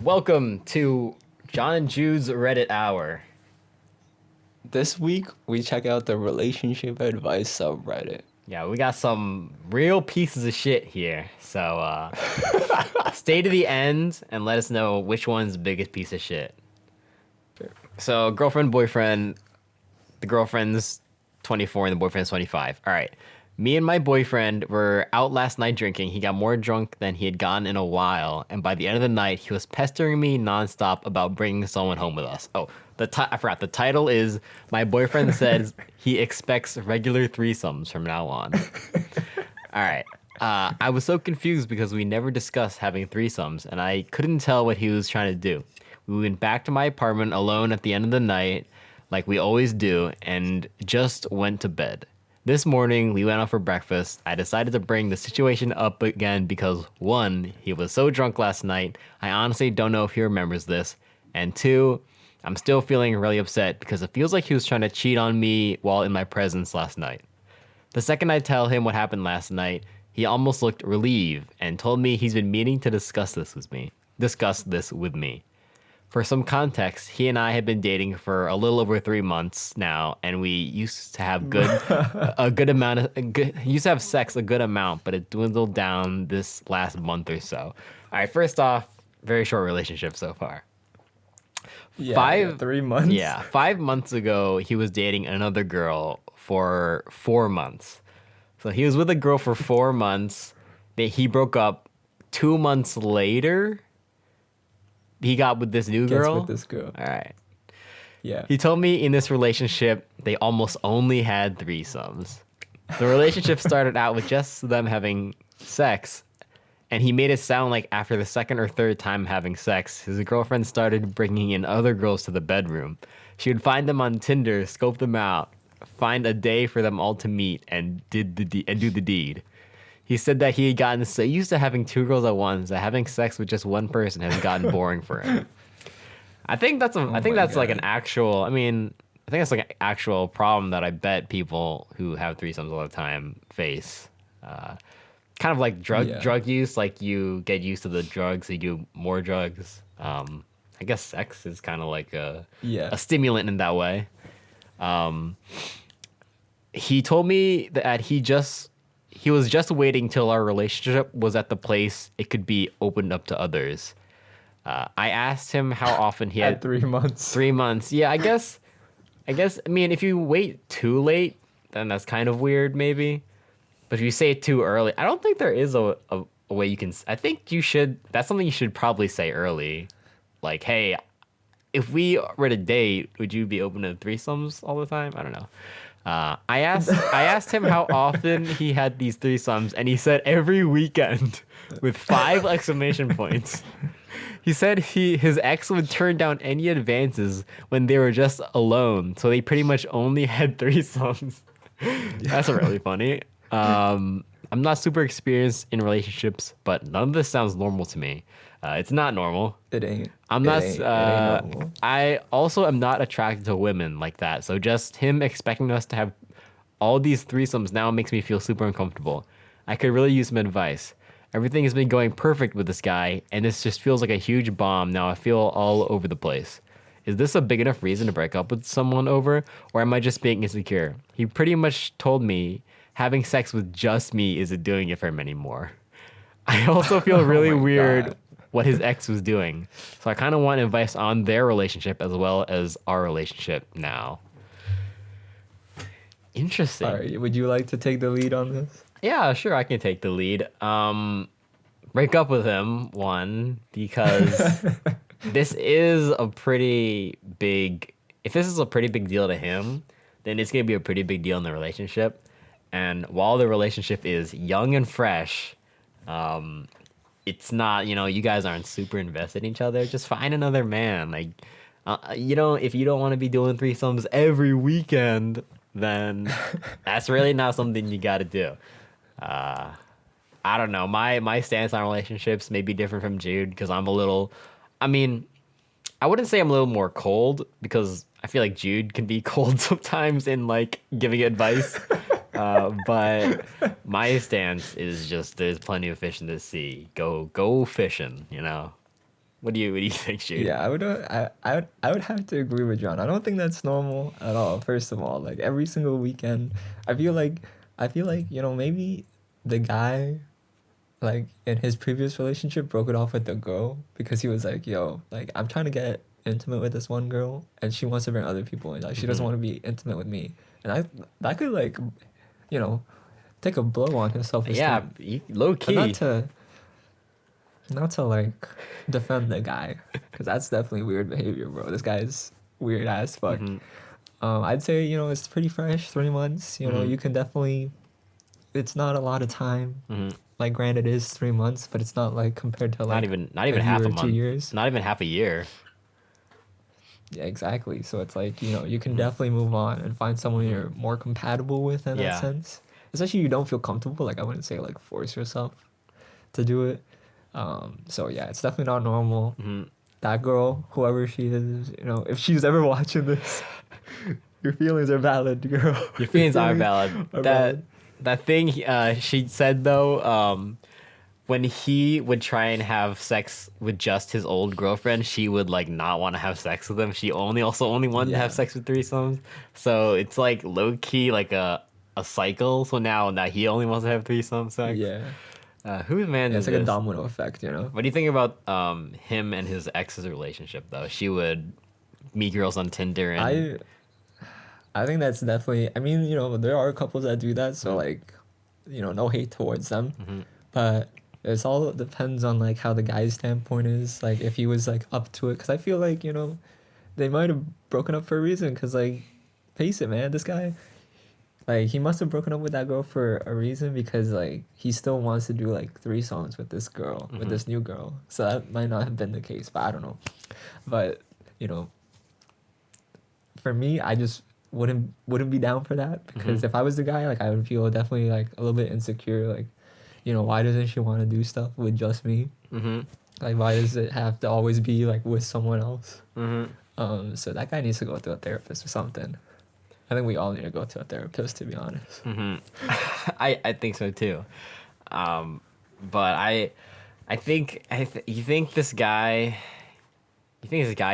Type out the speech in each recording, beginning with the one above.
Welcome to John and Jude's Reddit Hour. This week, we check out the relationship advice subreddit. Yeah, we got some real pieces of shit here. So stay to the end and let us know which one's the biggest piece of shit. So girlfriend, boyfriend, the girlfriend's 24 and the boyfriend's 25. All right. Me and my boyfriend were out last night drinking. He got more drunk than he had gotten in a while, and by the end of the night, he was pestering me nonstop about bringing someone home with us. Oh, I forgot. The title is My Boyfriend Says He Expects Regular Threesomes from Now on. All right. I was so confused because we never discussed having threesomes, and I couldn't tell what he was trying to do. We went back to my apartment alone at the end of the night, like we always do, and just went to bed. This morning, we went out for breakfast. I decided to bring the situation up again because, one, he was so drunk last night, I honestly don't know if he remembers this, and two, I'm still feeling really upset because it feels like he was trying to cheat on me while in my presence last night. The second I tell him what happened last night, he almost looked relieved and told me he's been meaning to discuss this with me. For some context, he and I had been dating for a little over 3 months now, and we used to have used to have sex a good amount, but it dwindled down this last month or so. All right, first off, very short relationship so far. Yeah, 3 months. Yeah, 5 months ago, he was dating another girl for 4 months. So he was with a girl for 4 months. He broke up 2 months later. He got with this new girl. With this girl. All right. Yeah. He told me in this relationship, they almost only had threesomes. The relationship started out with just them having sex, and he made it sound like after the second or third time having sex, his girlfriend started bringing in other girls to the bedroom. She would find them on Tinder, scope them out, find a day for them all to meet, and do the deed. He said that he had gotten so used to having two girls at once that having sex with just one person has gotten boring for him. I think that's like an actual. I think that's like an actual problem that I bet people who have threesomes all the time face. Kind of like drug use. Like you get used to the drugs, so you do more drugs. I guess sex is kind of like a stimulant in that way. He told me that he was just waiting till our relationship was at the place it could be opened up to others. I asked him how often he had 3 months. 3 months. Yeah, I guess. If you wait too late, then that's kind of weird, maybe. But if you say it too early, I don't think there is a way you can. I think you should. That's something you should probably say early. Like, hey, if we were to date, would you be open to threesomes all the time? I don't know. I asked him how often he had these threesomes, and he said every weekend with 5 exclamation points. He said his ex would turn down any advances when they were just alone, so they pretty much only had threesomes. That's really funny. I'm not super experienced in relationships, but none of this sounds normal to me. It's not normal. It ain't. It ain't normal. I also am not attracted to women like that. So just him expecting us to have all these threesomes now makes me feel super uncomfortable. I could really use some advice. Everything has been going perfect with this guy, and this just feels like a huge bomb. Now I feel all over the place. Is this a big enough reason to break up with someone over, or am I just being insecure? He pretty much told me having sex with just me isn't doing it for him anymore. I also feel really weird what his ex was doing. So I kind of want advice on their relationship as well as our relationship now. Interesting. All right, would you like to take the lead on this? Yeah, sure, I can take the lead. Break up with him, one, because this is a pretty big... If this is a pretty big deal to him, then it's going to be a pretty big deal in the relationship. And while the relationship is young and fresh... it's not, you guys aren't super invested in each other. Just find another man. Like, if you don't want to be doing threesomes every weekend, then that's really not something you got to do. I don't know. My stance on relationships may be different from Jude because I wouldn't say I'm a little more cold because I feel like Jude can be cold sometimes in like giving advice. But my stance is just there's plenty of fish in the sea. Go fishing, What do you think, Jude? Yeah, I would have to agree with John. I don't think that's normal at all. First of all, like every single weekend, I feel like maybe the guy like in his previous relationship broke it off with the girl because he was like, yo, like I'm trying to get intimate with this one girl and she wants to bring other people in. Like she doesn't want to be intimate with me. And I that could like, you know, take a blow on his self Yeah, esteem. low But not key. to like defend the guy because that's definitely weird behavior, bro. This guy's weird as fuck. I'd say it's pretty fresh, 3 months. You can definitely. It's not a lot of time. Like, granted, it is 3 months, but it's not like compared to like Not even a half year a or 2 month. years. Not even half a year. Yeah, exactly. So it's like you can definitely move on and find someone you're more compatible with in that Yeah. sense. Especially you don't feel comfortable. Like I wouldn't say like force yourself to do it. So yeah, it's definitely not normal. That girl, whoever she is, if she's ever watching this, your feelings are valid, girl. Your feelings are valid. are That valid. that thing she said though, when he would try and have sex with just his old girlfriend, she would like not want to have sex with him. She only wanted to have Yeah. sex with threesomes. So it's like low key like a cycle. So now he only wants to have threesome sex. Yeah. Whose man Yeah, is it's like a this? domino effect. What do you think about him and his ex's relationship though? She would meet girls on Tinder and I think that's definitely. I mean, there are couples that do that, so like, no hate towards them, but it's all depends on like how the guy's standpoint is. Like if he was like up to it, because I feel like they might have broken up for a reason. Because like, face it, man, this guy, like he must have broken up with that girl for a reason because like he still wants to do like 3 songs with this girl, with this new girl. So that might not have been the case, but I don't know. But you know, for me, I just wouldn't be down for that because if I was the guy, like I would feel definitely like a little bit insecure. Like, why doesn't she want to do stuff with just me? Like, why does it have to always be like with someone else? So that guy needs to go to a therapist or something. I think we all need to go to a therapist, to be honest. I think so too. But you think this guy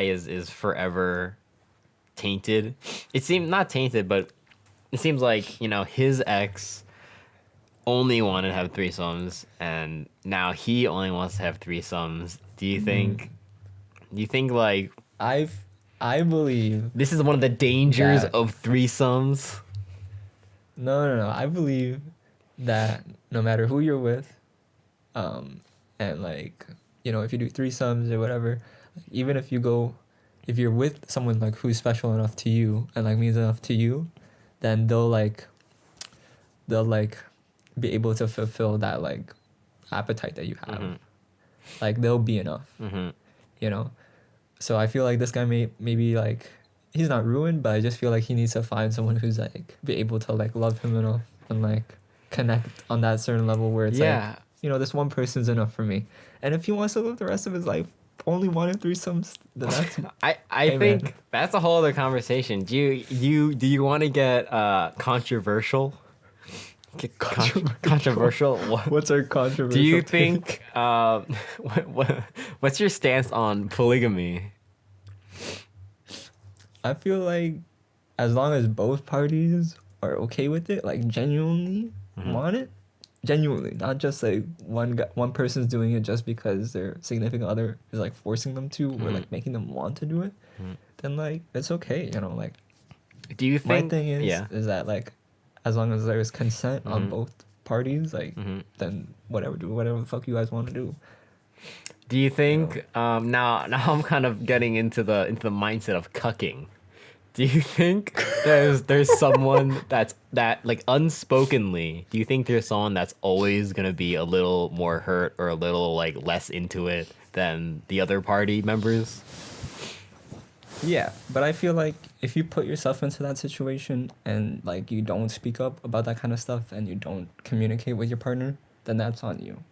is forever tainted. It seemed not tainted, but it seems like his ex only wanted to have threesomes, and now he only wants to have threesomes. Do you think? Do you think like I believe this is one of the dangers that- of threesomes? no. I believe that no matter who you're with, and like if you do 3 sums or whatever, even if you're with someone like who's special enough to you and like means enough to you, then they'll be able to fulfill that like appetite that you have. Like they'll be enough. So I feel like this guy maybe like he's not ruined, but I just feel like he needs to find someone who's like be able to like love him enough and like connect on that certain level where it's like this one person's enough for me. And if he wants to live the rest of his life only wanting 3 sums, then that's I Hey, think man. that's a whole other conversation. Do you want to get controversial? Controversial? What? what's our controversy. Do you think what's your stance on polygamy? I feel like as long as both parties are okay with it, like genuinely want it, genuinely, not just like one person's doing it just because their significant other is like forcing them to or like making them want to do it, then like it's okay, like Do you my think thing is that like as long as there's consent on both parties, like then whatever the fuck you guys want to do. Do you think now I'm kind of getting into the mindset of cucking. Do you think there's someone that like unspokenly, do you think there's someone that's always gonna be a little more hurt or a little like less into it than the other party members? Yeah, but I feel like if you put yourself into that situation and like you don't speak up about that kind of stuff and you don't communicate with your partner, then that's on you.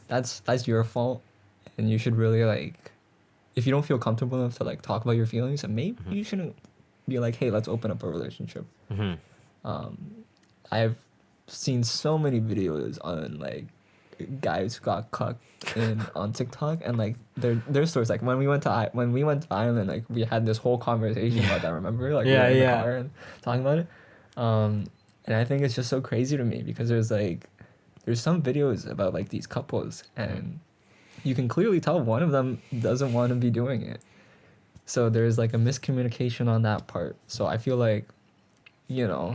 That's your fault, and you should really like, if you don't feel comfortable enough to like talk about your feelings, then maybe you shouldn't be like, hey, let's open up a relationship. I've seen so many videos on like guys who got cucked in on TikTok, and like their stories. Like when we went to Ireland, like we had this whole conversation about that. Remember, like we Yeah, were in the yeah. car and talking about it. And I think it's just so crazy to me because there's some videos about like these couples, and you can clearly tell one of them doesn't want to be doing it. So there's like a miscommunication on that part. So I feel like, you know,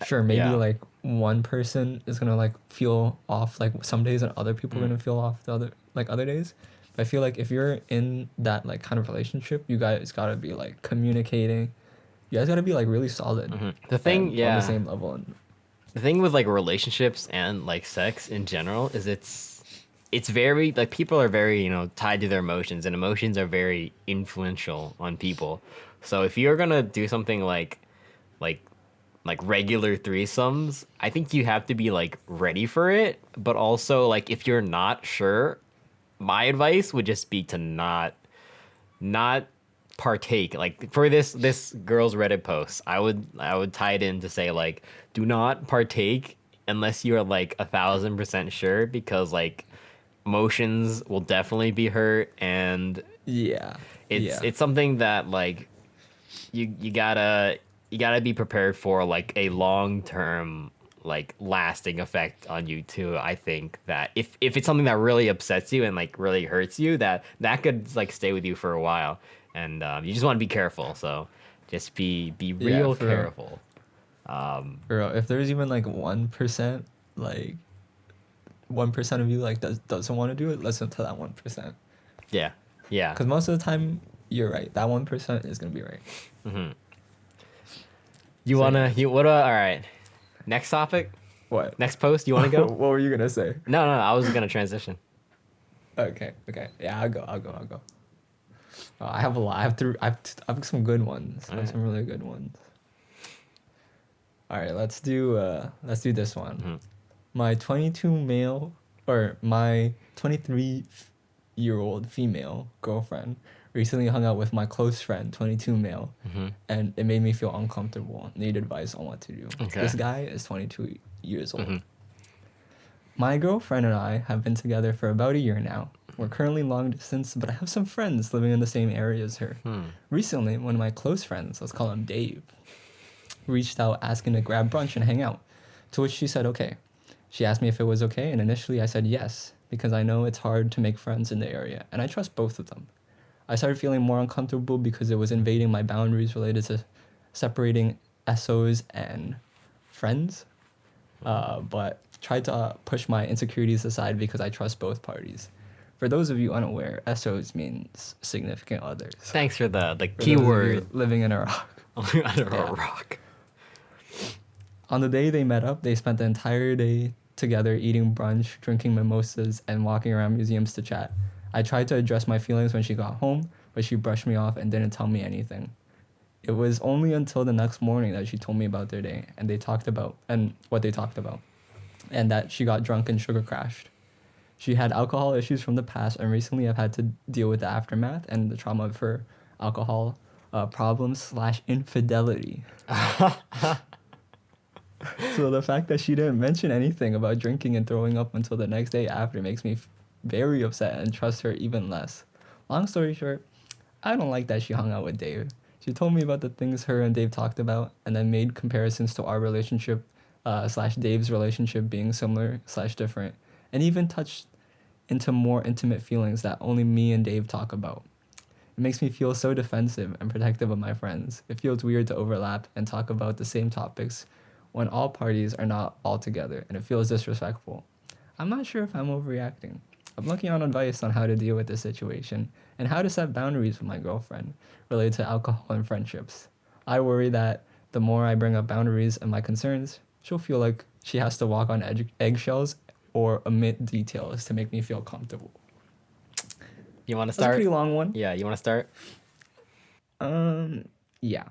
sure, maybe Yeah. like one person is gonna like feel off like some days, and other people are gonna feel off the other days. But I feel like if you're in that like kind of relationship, you guys gotta be like communicating. You guys gotta be like really solid. The thing, and yeah. on the same level. And The thing with like relationships and like sex in general is it's very like people are very, you know, tied to their emotions, and emotions are very influential on people. So if you're gonna do something like like regular threesomes, I think you have to be like ready for it. But also like if you're not sure, my advice would just be to not partake. Like for this girl's Reddit post, I would tie it in to say like do not partake unless you are like 1,000% sure, because like emotions will definitely be hurt, and yeah, it's something that like you gotta be prepared for like a long term like lasting effect on you too. I think that if it's something that really upsets you and like really hurts you, that could like stay with you for a while, and you just want to be careful. So just be Yeah, real for real. careful. For real, if there's even like 1%, like 1% of you like doesn't want to do it, listen to that 1%. Yeah, yeah. Because most of the time, you're right. That 1% is gonna be right. You So, wanna yeah. you what? All right. Next topic. What? Next post. You want to go? What were you gonna say? No. I was gonna transition. Okay. Yeah, I'll go. I have a lot. I have some good ones. I have some really good ones. All right, let's do this one. My 23-year-old female girlfriend recently hung out with my close friend, 22 male, and it made me feel uncomfortable. Need advice on what to do. Okay. This guy is 22 years old. My girlfriend and I have been together for about a year now. We're currently long distance, but I have some friends living in the same area as her. Recently, one of my close friends, let's call him Dave, reached out asking to grab brunch and hang out, to which she said okay. She asked me if it was okay, and initially I said yes, because I know it's hard to make friends in the area, and I trust both of them. I started feeling more uncomfortable because it was invading my boundaries related to separating SOs and friends, but tried to push my insecurities aside because I trust both parties. For those of you unaware, SOs means significant others. Thanks for the For those of you keyword living in a rock. under Yeah. a rock. On the day they met up, they spent the entire day together eating brunch, drinking mimosas, and walking around museums to chat. I tried to address my feelings when she got home, but she brushed me off and didn't tell me anything. It was only until the next morning that she told me about their day and what they talked about, and that she got drunk and sugar crashed. She had alcohol issues from the past, and recently I've had to deal with the aftermath and the trauma of her alcohol problems / infidelity. So the fact that she didn't mention anything about drinking and throwing up until the next day after makes me very upset and trust her even less. Long story short, I don't like that she hung out with Dave. She told me about the things her and Dave talked about, and then made comparisons to our relationship / Dave's relationship being similar / different, and even touched into more intimate feelings that only me and Dave talk about. It makes me feel so defensive and protective of my friends. It feels weird to overlap and talk about the same topics when all parties are not all together, and it feels disrespectful. I'm not sure if I'm overreacting. I'm looking on advice on how to deal with this situation and how to set boundaries with my girlfriend related to alcohol and friendships. I worry that the more I bring up boundaries and my concerns, she'll feel like she has to walk on eggshells or omit details to make me feel comfortable. You want to That's a start? pretty long one. Yeah, you want to start? Yeah.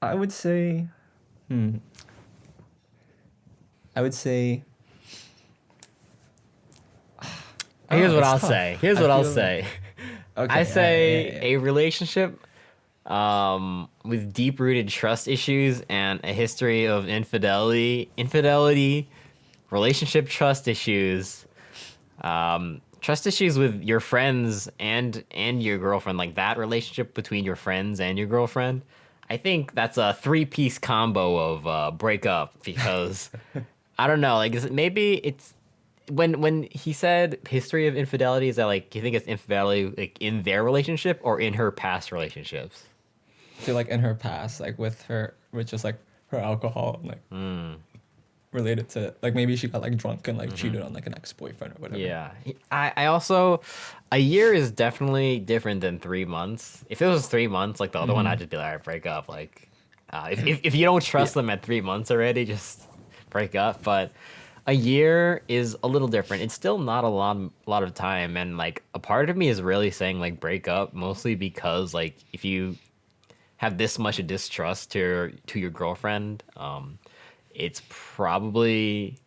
I would say, I would say. Here's what it's I'll tough. say. Here's I what I'll feel say. Okay, I say yeah. a relationship with deep-rooted trust issues and a history of infidelity relationship trust issues, trust issues with your friends and your girlfriend, like that relationship between your friends and your girlfriend. I think that's a three-piece combo of breakup because I don't know, like maybe it's when he said history of infidelity, is that like you think it's infidelity like in their relationship or in her past relationships? I feel like in her past, like with just like her alcohol, like related to like maybe she got like drunk and like cheated on like an ex-boyfriend or whatever. Yeah. I also, a year is definitely different than 3 months. If it was 3 months, like the other one, I'd just be like, all right, break up. Like, if you don't trust them at 3 months already, just break up. But a year is a little different. It's still not a lot of time. And like, a part of me is really saying like break up mostly because like, if you have this much of distrust to your girlfriend, it's probably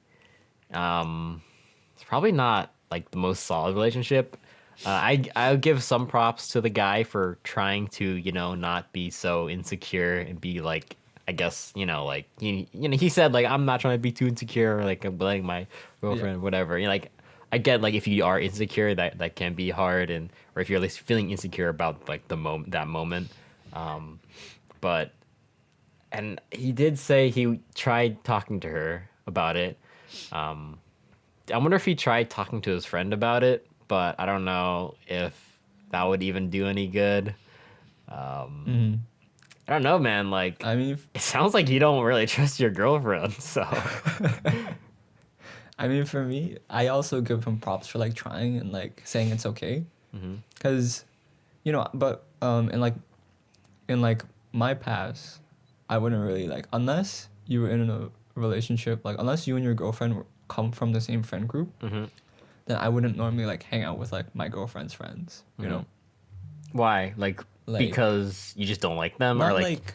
it's probably not like the most solid relationship. I'll give some props to the guy for trying to not be so insecure and be like, I guess like he said like I'm not trying to be too insecure, like I'm blaming my girlfriend, whatever. Like I get like if you are insecure that can be hard, and or if you're at least feeling insecure about like that moment, but. And he did say he tried talking to her about it. I wonder if he tried talking to his friend about it, but I don't know if that would even do any good. I don't know, man. Like, I mean, it sounds like you don't really trust your girlfriend. So, I mean, for me, I also give him props for like trying and like saying it's okay, because, but in like my past, I wouldn't really like unless you were in a relationship, like unless you and your girlfriend come from the same friend group, then I wouldn't normally like hang out with like my girlfriend's friends, you know. why? Like, because you just don't like them, or Not like, like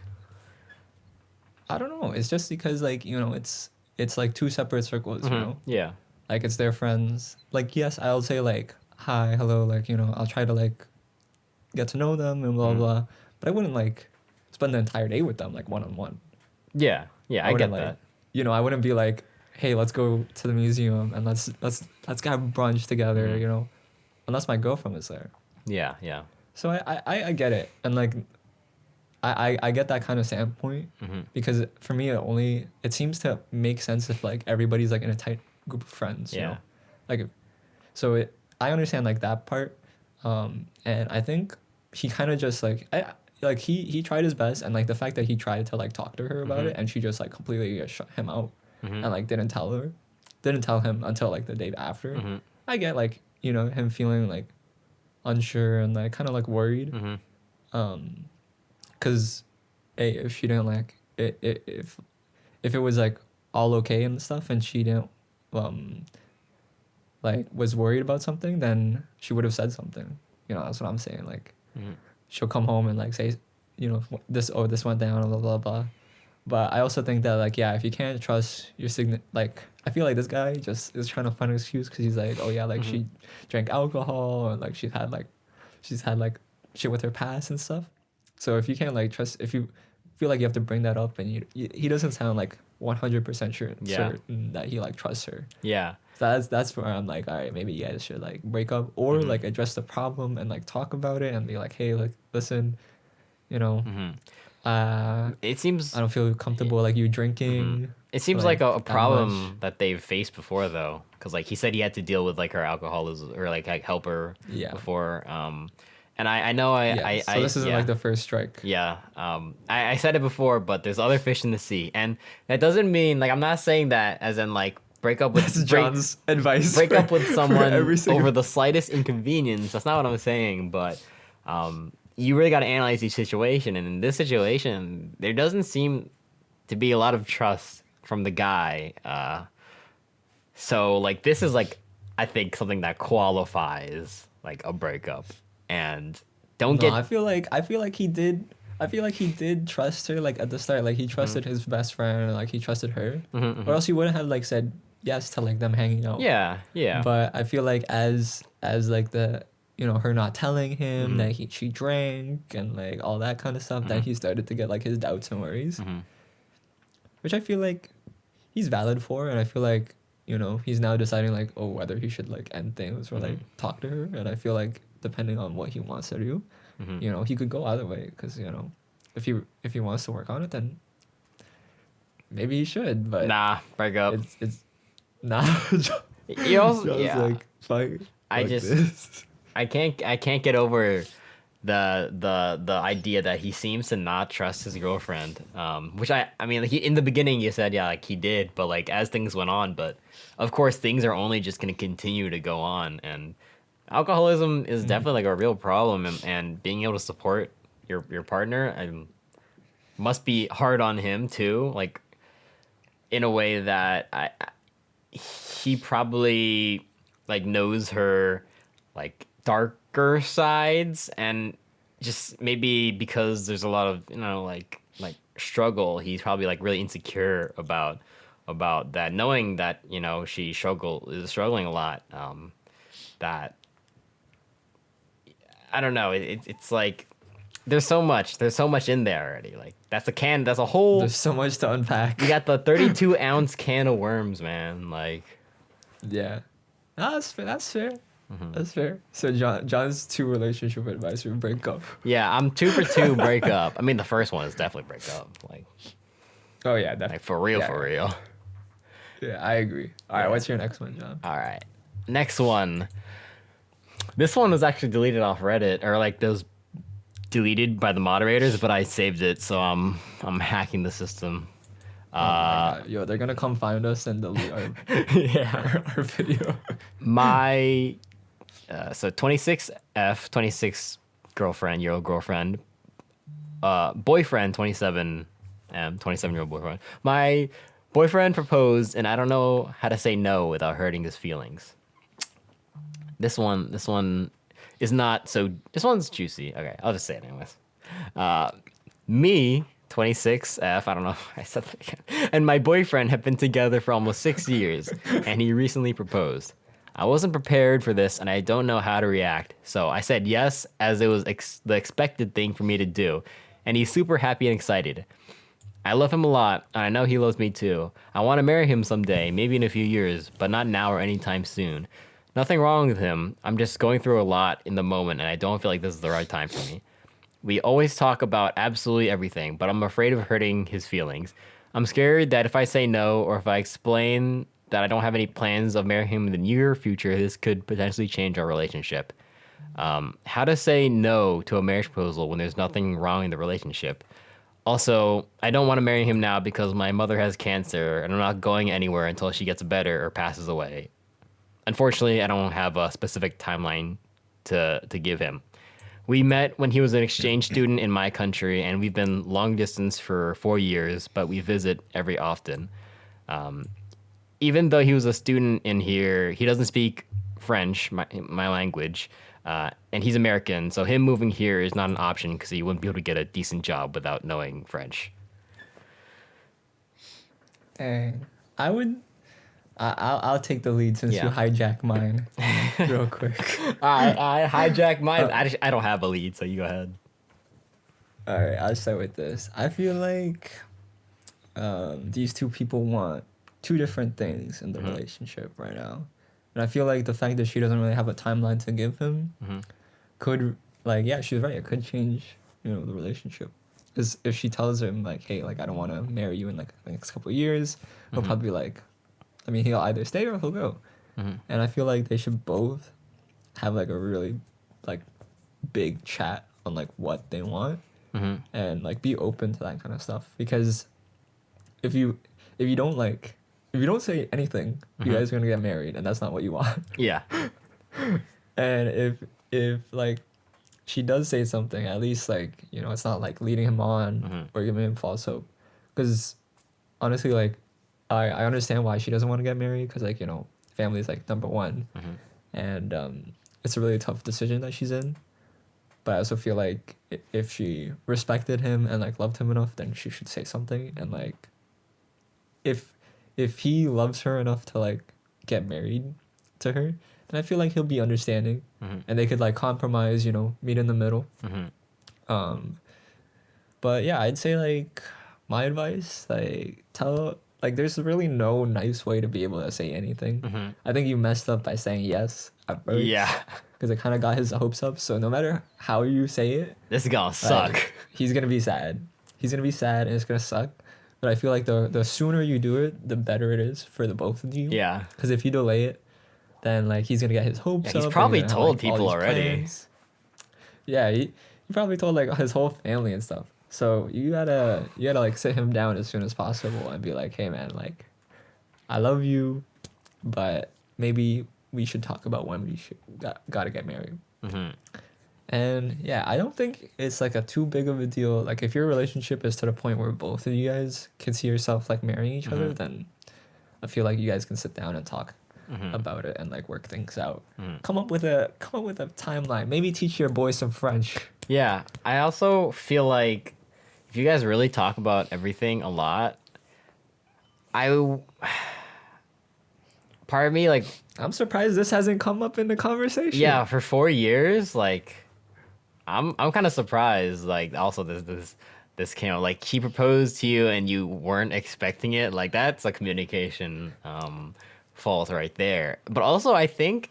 I don't know. It's just because like it's like two separate circles, you know. yeah, Like it's their friends. Like yes, I'll say like hi, hello, like I'll try to like get to know them and blah blah. But I wouldn't like spend the entire day with them like one on one. yeah, I get wouldn't that. like I wouldn't be like, hey, let's go to the museum and let's have brunch together, unless my girlfriend was there. Yeah, So I get it, and like I get that kind of standpoint, because for me it seems to make sense if like everybody's like in a tight group of friends, you know, like so I understand like that part, and I think he kind of just like he tried his best, and like the fact that he tried to like talk to her about it and she just like completely shut him out and like didn't tell him until like the day after. I get like him feeling like unsure and like kind of like worried, because if she didn't like if it was like all okay and stuff and she didn't like was worried about something, then she would have said something. That's what I'm saying. Like she'll come home and like say this went down, blah blah blah. But I also think that like if you can't trust your like I feel like this guy just is trying to find an excuse because he's like, oh yeah, like she drank alcohol and like she's had like shit with her past and stuff. So if you can't like trust, if you feel like you have to bring that up, and he doesn't sound like 100% certain that he like trusts her. Yeah. So that's where I'm like, all right, maybe you guys should like break up or like address the problem and like talk about it and be like, hey, like listen, It seems I don't feel comfortable like you drinking. It seems like a that problem much. that they've faced before, though, because like he said he had to deal with like her alcoholism or like help her Yeah. before. And I know So this isn't like the first strike. yeah. I said it before, but there's other fish in the sea, and that doesn't mean like I'm not saying that as in like break up with That's John's advice. break up with someone every single- over the slightest inconvenience. That's not what I'm saying, but you really got to analyze each situation, and in this situation, there doesn't seem to be a lot of trust from the guy. So like this is like I think something that qualifies like a breakup, and I feel like he did. I feel like he did trust her like at the start. Like he trusted his best friend and like he trusted her, or else he wouldn't have like said yes to like them hanging out. Yeah. But I feel like as like the her not telling him that she drank and like all that kind of stuff, that he started to get like his doubts and worries, which I feel like he's valid for, and I feel like you know, he's now deciding like, oh, whether he should like end things or like talk to her. And I feel like depending on what he wants to do, you know, he could go either way. Because you know, if he wants to work on it, then maybe he should. But Nah, break up. it's nah. You also, John's yeah. like, fuck, I fuck just- this. I can't get over the idea that he seems to not trust his girlfriend. Which I mean, he in the beginning you said yeah, like he did, but like as things went on, but of course things are only just gonna continue to go on, and alcoholism is definitely like a real problem, and being able to support your partner must be hard on him too, like in a way that he probably like knows her like darker sides, and just maybe because there's a lot of like struggle, he's probably like really insecure about that, knowing that she is struggling a lot. That I don't know, it's like there's so much in there already, like that's a whole, There's so much to unpack. you got the 32-ounce can of worms, man, like. Yeah. No, that's fair. That's fair. That's fair. So John's 2 relationship advice would break up. Yeah, I'm 2 for 2 breakup. I mean, the first one is definitely breakup. Like Oh yeah, that. for real, Yeah. for real. Yeah, I agree. All right, what's your next one, John? All right, next one. This one was actually deleted off Reddit, or like those deleted by the moderators, but I saved it, so I'm hacking the system. Oh my God. Yo, they're gonna come find us and delete Yeah. our video. My so 26F, 26 year-old girlfriend, boyfriend 27, 27-year-old boyfriend. My boyfriend proposed, and I don't know how to say no without hurting his feelings. This one is not so. This one's juicy. Okay, I'll just say it anyways. Me, 26F, I don't know if I said that again, and my boyfriend have been together for almost 6 years, and he recently proposed. I wasn't prepared for this, and I don't know how to react, so I said yes, as it was the expected thing for me to do, and he's super happy and excited. I love him a lot, and I know he loves me too. I want to marry him someday, maybe in a few years, but not now or anytime soon. Nothing wrong with him, I'm just going through a lot in the moment, and I don't feel like this is the right time for me. We always talk about absolutely everything, but I'm afraid of hurting his feelings. I'm scared that if I say no, or if I explain that I don't have any plans of marrying him in the near future, this could potentially change our relationship. How to say no to a marriage proposal when there's nothing wrong in the relationship. Also, I don't want to marry him now because my mother has cancer, and I'm not going anywhere until she gets better or passes away. Unfortunately, I don't have a specific timeline to give him. We met when he was an exchange student in my country, and we've been long distance for 4 years, but we visit every often. Even though he was a student in here, he doesn't speak French, my language, and he's American, so him moving here is not an option because he wouldn't be able to get a decent job without knowing French. Dang. I'll take the lead since Yeah. you hijack mine real quick. I hijacked mine. I don't have a lead, so you go ahead. All right, I'll start with this. I feel like these two people want 2 different things in the relationship right now. And I feel like the fact that she doesn't really have a timeline to give him could, like, yeah, she's right. It could change, the relationship. Because if she tells him, like, hey, like, I don't want to marry you in, like, the next couple of years, he'll probably, like, I mean, he'll either stay or he'll go. And I feel like they should both have, like, a really, like, big chat on, like, what they want. And, like, be open to that kind of stuff. Because if you don't say anything, you guys are gonna get married, and that's not what you want. Yeah. And if like she does say something, at least like it's not like leading him on or giving him false hope. Because honestly, like I understand why she doesn't want to get married, because like family is like number one, and it's a really tough decision that she's in. But I also feel like if she respected him and like loved him enough, then she should say something. And like if he loves her enough to like get married to her, then I feel like he'll be understanding, and they could like compromise, meet in the middle. But yeah, I'd say like my advice, like like there's really no nice way to be able to say anything. I think you messed up by saying yes at first. Yeah. Because it kind of got his hopes up. So no matter how you say it, This is gonna suck. like, he's gonna be sad. He's gonna be sad and it's gonna suck. But I feel like the sooner you do it, the better it is for the both of you. Yeah. Because if you delay it, then like he's gonna get his hopes Yeah, he's up. and probably you're gonna have, told like, all people these already. plans. Yeah, he probably told like his whole family and stuff. So you gotta like sit him down as soon as possible and be like, hey man, like, I love you, but maybe we should talk about when we gotta get married. And yeah, I don't think it's like a too big of a deal. Like if your relationship is to the point where both of you guys can see yourself like marrying each other, then I feel like you guys can sit down and talk about it and like work things out. Come up with a timeline. Maybe teach your boy some French. Yeah, I also feel like if you guys really talk about everything a lot, part of me like, I'm surprised this hasn't come up in the conversation. yeah, for 4 years, like, I'm kind of surprised. Like, also this came out, like, he proposed to you and you weren't expecting it. Like, that's a communication fault right there. But also, I think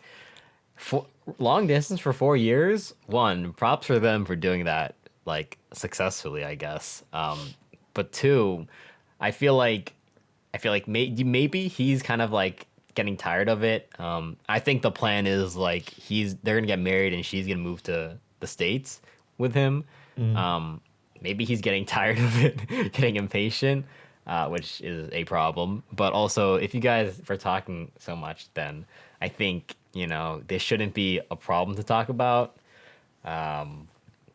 for long distance for 4 years, one, props for them for doing that, like, successfully, I guess. But two, I feel like maybe he's kind of like getting tired of it. I think the plan is like they're gonna get married and she's gonna move to the States with him. Maybe he's getting tired of it, getting impatient, which is a problem. But also, if you guys are talking so much, then I think this shouldn't be a problem to talk about.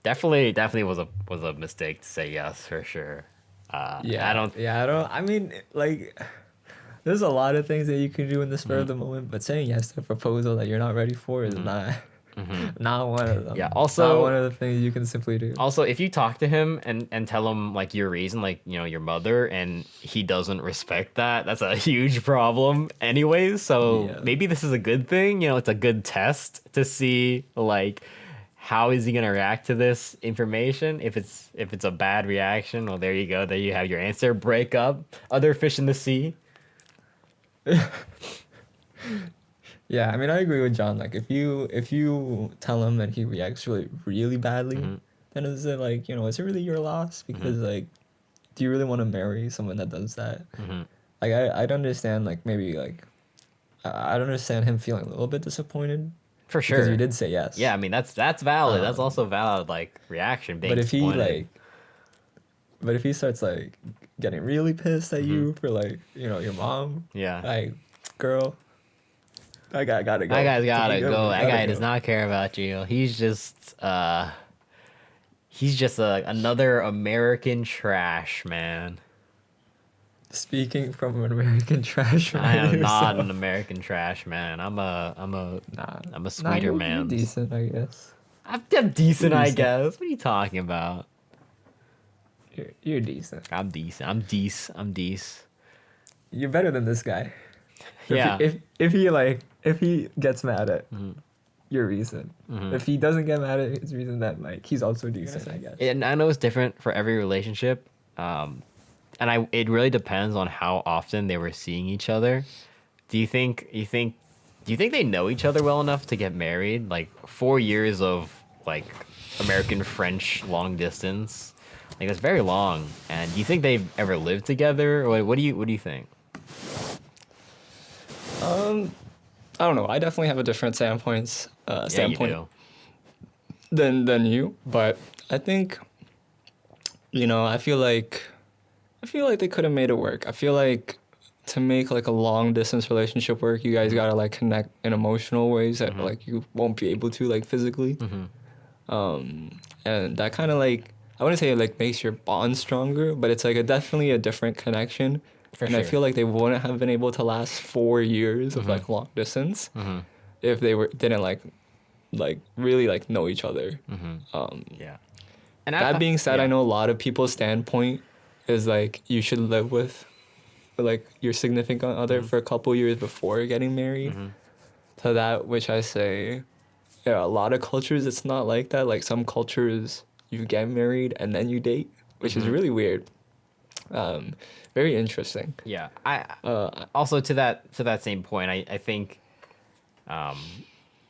Definitely was a mistake to say yes for sure. I mean, like, there's a lot of things that you can do in the spur of the moment, but saying yes to a proposal that you're not ready for is not one of them. Yeah, also not one of the things you can simply do. Also, if you talk to him and tell him like your reason, like your mother, and he doesn't respect that, that's a huge problem anyways. So maybe this is a good thing. It's a good test to see like how is he gonna react to this information. If it's a bad reaction, well, there you go. There you have your answer. Break up. Other fish in the sea. Yeah, I mean, I agree with John. Like, if you tell him and he reacts really badly, then is it like, is it really your loss? Because like, do you really want to marry someone that does that? Like, I'd understand, like, maybe like, I'd understand him feeling a little bit disappointed. For sure. Because you did say yes. Yeah, I mean that's valid. That's also valid like reaction. Being but if disappointed. But if he starts like getting really pissed at you for like, your mom. Yeah. Like, girl, that guy gotta go. That guy's gotta go. That guy go. does not care about you. He's just another American trash man. Speaking from an American trash man. I am yourself. not an American trash man. I'm a sweeter you're man. decent, I guess. I'm decent, I guess. What are you talking about? You're decent. I'm decent. I'm decent. You're better than this guy. Yeah. If he gets mad at your reason, if he doesn't get mad at his reason, then like he's also decent, I guess. And I know it's different for every relationship. And it really depends on how often they were seeing each other. Do you think they know each other well enough to get married? Like 4 years of like American French long distance, like that's very long. And do you think they've ever lived together? Or what do you think? I don't know. I definitely have a different standpoint You than you, but I think I feel like they could have made it work. I feel like to make like a long distance relationship work, you guys gotta like connect in emotional ways that like you won't be able to like physically. And that kind of like, I wouldn't say it like makes your bond stronger, but it's like definitely a different connection. For and sure. I feel like they wouldn't have been able to last 4 years of like long distance if they didn't like really like know each other. Yeah. And That being said, yeah. I know a lot of people's standpoint is like you should live with like your significant other for a couple years before getting married. To that which I say, yeah, a lot of cultures it's not like that. Like some cultures you get married and then you date, which is really weird. Very interesting. Yeah. I also to that same point, I think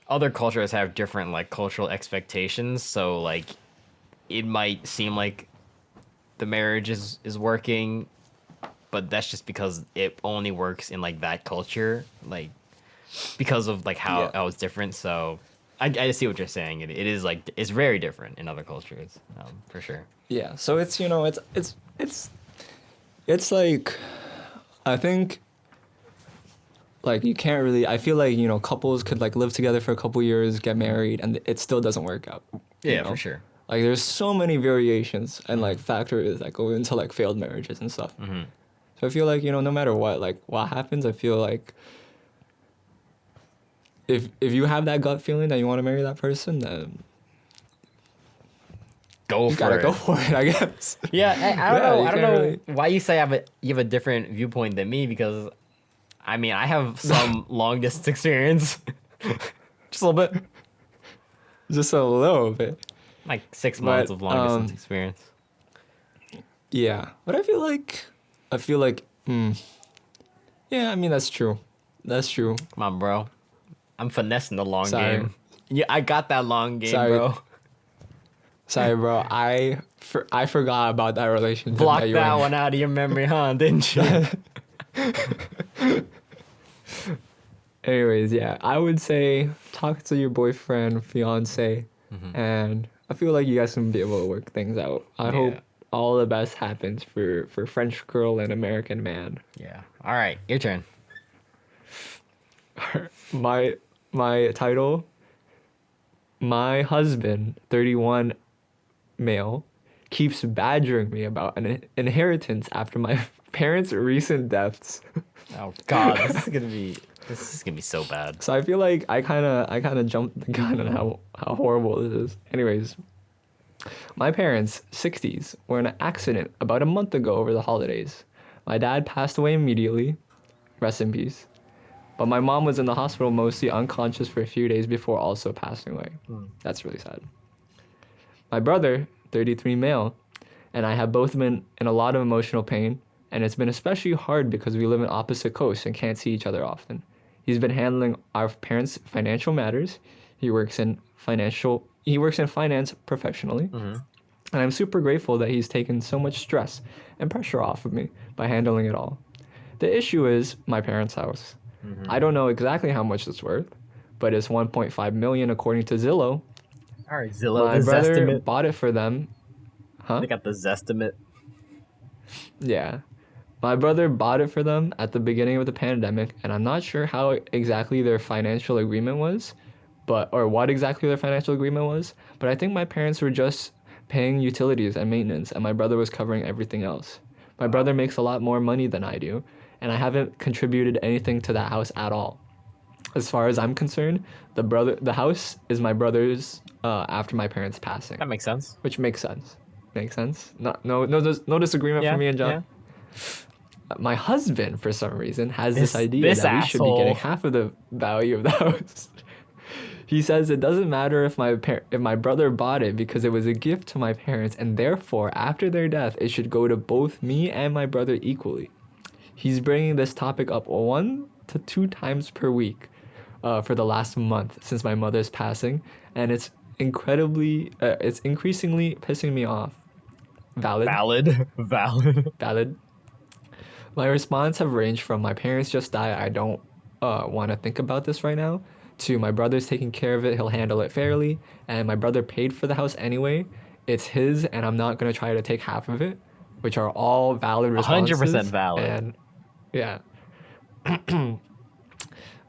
other cultures have different like cultural expectations. So like it might seem like the marriage is working, but that's just because it only works in like that culture, like because of like how Yeah. how it's different. So I see what you're saying. It is like it's very different in other cultures, for sure. Yeah. So it's it's like I think like you can't really I feel like couples could like live together for a couple years, get married, and it still doesn't work out. you Yeah, know? for sure. Like there's so many variations and like factors that go into like failed marriages and stuff. So I feel like no matter what happens, I feel like if you have that gut feeling that you want to marry that person, then Go you for gotta it. go for it, I guess. Yeah, I don't Yeah, know. you I don't can't know really- why you say you have a different viewpoint than me because, I mean, I have some long distance experience, just a little bit, Just a little bit. like 6 months But, of long distance experience. Yeah, but I feel like, yeah, I mean that's true. That's true. Come on, bro. I'm finessing the long Sorry. game. Yeah, I got that long game, Sorry. bro. Sorry, bro. I forgot about that relationship. Block you that were in. one out of your memory, huh? Didn't you? Anyways, yeah, I would say talk to your boyfriend, fiance, and I feel like you guys can be able to work things out. I hope Yeah. all the best happens for French girl and American man. Yeah. All right, your turn. My title, my husband, 31 male, keeps badgering me about an inheritance after my parents' recent deaths. Oh God, this is gonna be so bad. So I feel like I kind of jumped the gun on how horrible this is. Anyways, my parents, 60s, were in an accident about a month ago over the holidays. My dad passed away immediately, rest in peace. But my mom was in the hospital mostly unconscious for a few days before also passing away. That's really sad. My brother, 33 male, and I have both been in a lot of emotional pain, and it's been especially hard because we live in opposite coasts and can't see each other often. He's been handling our parents' financial matters. He works in finance professionally. And I'm super grateful that he's taken so much stress and pressure off of me by handling it all. The issue is my parents' house. I don't know exactly how much it's worth, but it's 1.5 million according to Zillow. All right, Zillow. My The brother Zestimate. bought it for them. Huh? They got the Zestimate. Yeah. My brother bought it for them at the beginning of the pandemic, and I'm not sure how exactly their financial agreement was, or what exactly their financial agreement was, but I think my parents were just paying utilities and maintenance, and my brother was covering everything else. My brother makes a lot more money than I do, and I haven't contributed anything to that house at all. As far as I'm concerned, the house is my brother's after my parents' passing, That makes sense. which makes sense. Makes sense. No disagreement Yeah, from me and John. My husband, for some reason, has this idea this that we should be getting asshole. half of the value of the house. He says it doesn't matter if my brother bought it because it was a gift to my parents, and therefore, after their death, it should go to both me and my brother equally. He's bringing this topic up 1 to 2 times per week for the last month since my mother's passing, and it's incredibly, it's increasingly pissing me off. Valid. Valid. My response have ranged from my parents just died, I don't want to think about this right now, to my brother's taking care of it, he'll handle it fairly, and my brother paid for the house anyway, it's his, and I'm not going to try to take half of it, which are all valid responses. 100% valid. And yeah.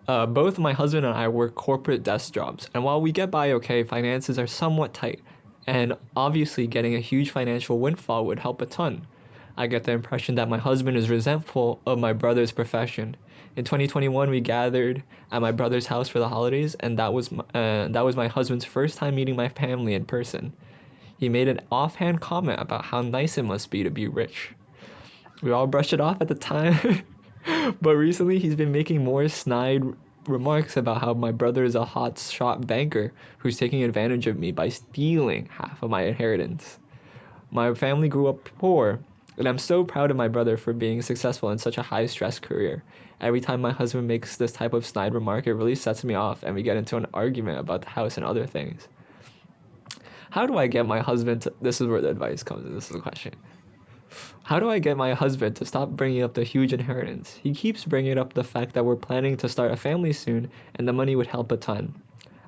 Both my husband and I work corporate desk jobs, and while we get by okay, finances are somewhat tight, and obviously getting a huge financial windfall would help a ton. I get the impression that my husband is resentful of my brother's profession. In 2021, we gathered at my brother's house for the holidays, and that was my husband's first time meeting my family in person. He made an offhand comment about how nice it must be to be rich. We all brushed it off at the time, but recently he's been making more snide remarks about how my brother is a hot-shot banker who's taking advantage of me by stealing half of my inheritance. My family grew up poor, And I'm so proud of my brother for being successful in such a high stress career. Every time my husband makes this type of snide remark, it really sets me off and we get into an argument about the house and other things. How do I get my husband to, this is where the advice comes in, this is the question. How do I get my husband to stop bringing up the huge inheritance? He keeps bringing up the fact that we're planning to start a family soon and the money would help a ton.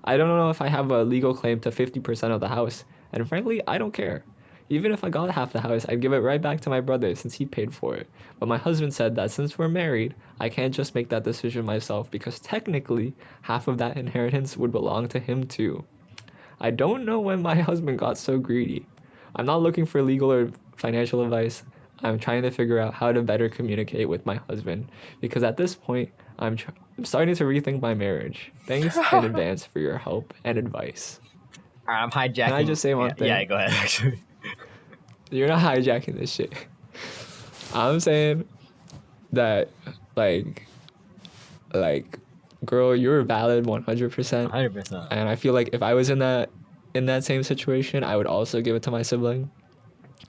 I don't know if I have a legal claim to 50% of the house, and frankly, I don't care. Even if I got half the house, I'd give it right back to my brother since he paid for it. But my husband said that since we're married, I can't just make that decision myself because technically, half of that inheritance would belong to him too. I don't know when my husband got so greedy. I'm not looking for legal or financial advice. I'm trying to figure out how to better communicate with my husband because at this point, I'm starting to rethink my marriage. Thanks in advance for your help and advice. I'm hijacking. Can I just say one thing? Yeah, go ahead, actually. You're not hijacking this shit. I'm saying that, like, girl, you're valid 100%. 100%. And I feel like if I was in that same situation, I would also give it to my sibling.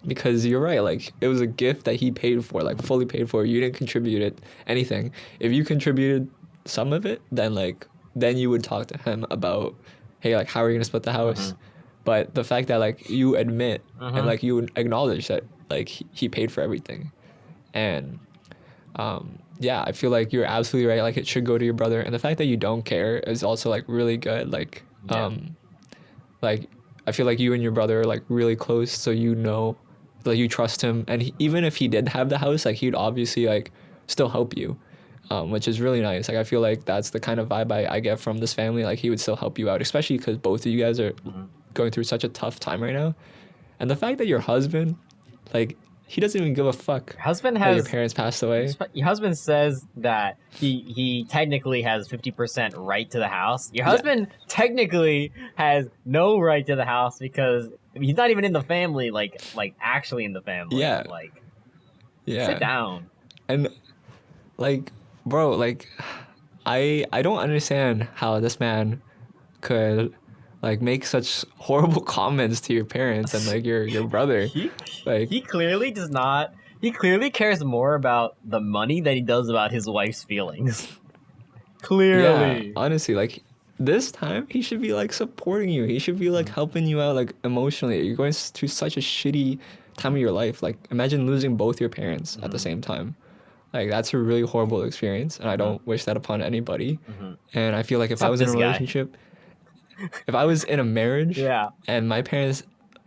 Because you're right, like, it was a gift that he paid for, like, fully paid for. You didn't contribute anything. If you contributed some of it, then you would talk to him about, hey, like, how are you gonna split the house? But the fact that, like, you admit and, like, you acknowledge that, like, he paid for everything. And, yeah, I feel like you're absolutely right. Like, it should go to your brother. And the fact that you don't care is also, like, really good. Like, like, I feel like you and your brother are, like, really close. So, you know, like, you trust him. And even if he did have the house, like, he'd obviously, like, still help you. Which is really nice. Like, I feel like that's the kind of vibe I get from this family. Like, he would still help you out, especially because both of you guys are going through such a tough time right now. And the fact that your husband, like, he doesn't even give a fuck that your parents passed away. Your husband says that he technically has 50% right to the house. Your husband technically has no right to the house because he's not even in the family, like actually in the family. Yeah. Like, Yeah. sit down. And, like, bro, like, I don't understand how this man could, like, make such horrible comments to your parents and, like, your brother. He clearly does not. He clearly cares more about the money than he does about his wife's feelings. Clearly. Yeah, honestly, like, this time he should be, like, supporting you. He should be, like, helping you out, like, emotionally. You're going through such a shitty time of your life. Like, imagine losing both your parents at the same time. Like, that's a really horrible experience, and I don't wish that upon anybody. And I feel like if I was in a relationship, if I was in a marriage and my parents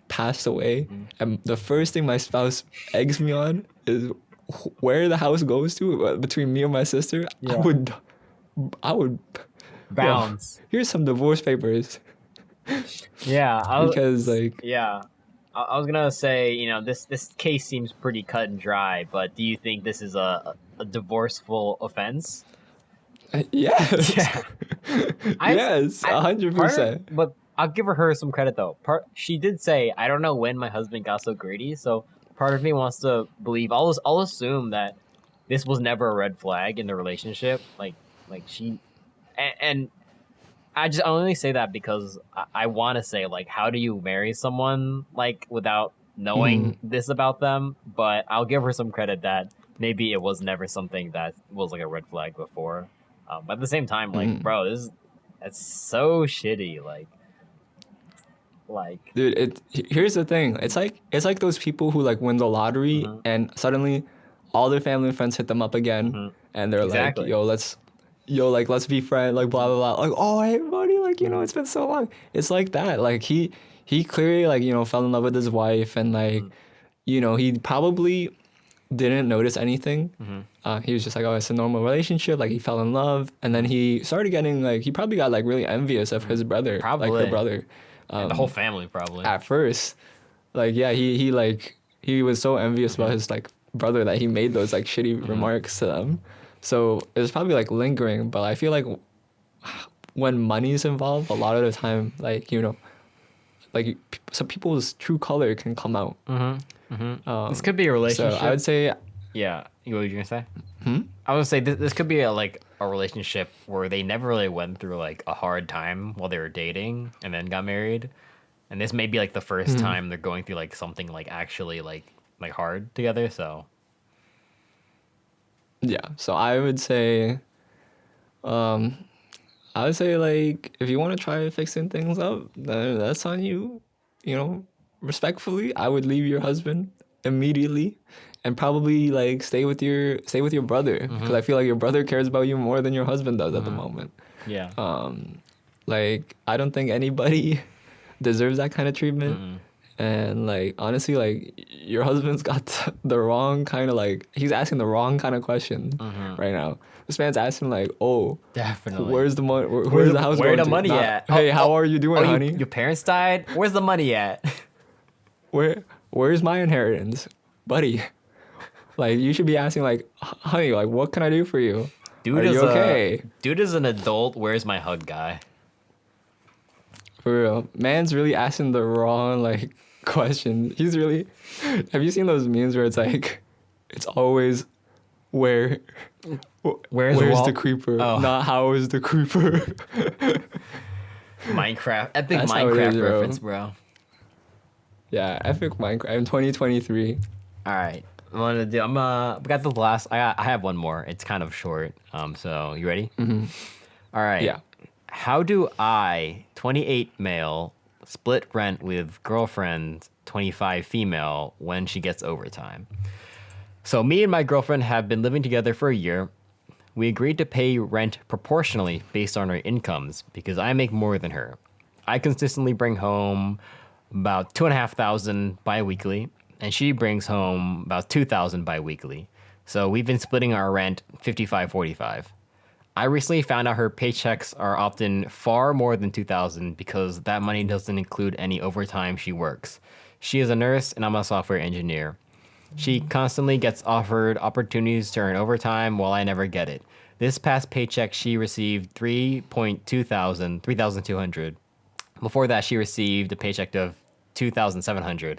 passed away, and the first thing my spouse eggs me on is where the house goes to between me and my sister, I would bounce. Well, here's some divorce papers. Because, like... Yeah. I was gonna say, you know, this case seems pretty cut and dry, but do you think this is a divorceful offense? Yes. Yeah. Yes, 100%. But I'll give her some credit though. She did say, I don't know when my husband got so greedy, so part of me wants to believe. I'll assume that this was never a red flag in the relationship. Like she, and I only say that because I want to say, like, how do you marry someone, like, without knowing this about them? But I'll give her some credit that maybe it was never something that was, like, a red flag before. But at the same time, like, bro, that's so shitty. Like, dude, here's the thing. It's like those people who, like, win the lottery and suddenly all their family and friends hit them up again, and they're like, let's be friends, like, blah blah blah, like, oh, hey buddy, like, you know, it's been so long. It's like that. Like, he clearly, like, you know, fell in love with his wife, and, like, you know, he probably didn't notice anything. He was just like, oh, it's a normal relationship. Like, he fell in love, and then he started getting, like, he probably got, like, really envious of his brother, like, her brother, and the whole family probably at first. Like, yeah, he was so envious about his, like, brother that he made those, like, shitty remarks to them. So it was probably, like, lingering, but I feel like when money's involved, a lot of the time, like, you know, like, some people's true color can come out. This could be a relationship. So I would say... Yeah. What were you going to say? I would say this could be a relationship where they never really went through, like, a hard time while they were dating and then got married. And this may be, like, the first time they're going through, like, something, like, actually, like, like hard together. So Yeah. So I would say like if you want to try fixing things up, then that's on you. You know, respectfully, I would leave your husband immediately, and probably like stay with your brother because I feel like your brother cares about you more than your husband does at the moment. yeah, Like I don't think anybody deserves that kind of treatment. And like honestly, like your husband's got the wrong kind of like he's asking the wrong kind of question right now. This man's asking like, "Oh, definitely. where's the money? Where's the house Where going the to?" money Not, at? Hey, how are you doing, honey? Your parents died. Where's the money at? Where's my inheritance, buddy? Like you should be asking like, "Honey, like what can I do for you? Dude Are is you okay?" Dude is an adult. Where's my hug guy? For real, man's really asking the wrong like question. He's really. Have you seen those memes where it's like, it's always where. Where's Where's Walt? the creeper? Oh. Not how is the creeper? Minecraft. Epic That's how it Minecraft is, bro. reference, bro. Yeah, epic Minecraft in 2023. All right. I'm gonna do. We got the last. I have one more. It's kind of short. So you ready? Mm-hmm. All right. Yeah. How do I, 28 male, split rent with girlfriend, 25 female, when she gets overtime? So me and my girlfriend have been living together for a year. We agreed to pay rent proportionally based on our incomes because I make more than her. I consistently bring home about $2,500 bi-weekly, and she brings home about $2,000 bi-weekly. So we've been splitting our rent 55-45. I recently found out her paychecks are often far more than $2,000 because that money doesn't include any overtime she works. She is a nurse and I'm a software engineer. She constantly gets offered opportunities to earn overtime while I never get it. This past paycheck, she received $3,200. Before that, she received a paycheck of $2,700.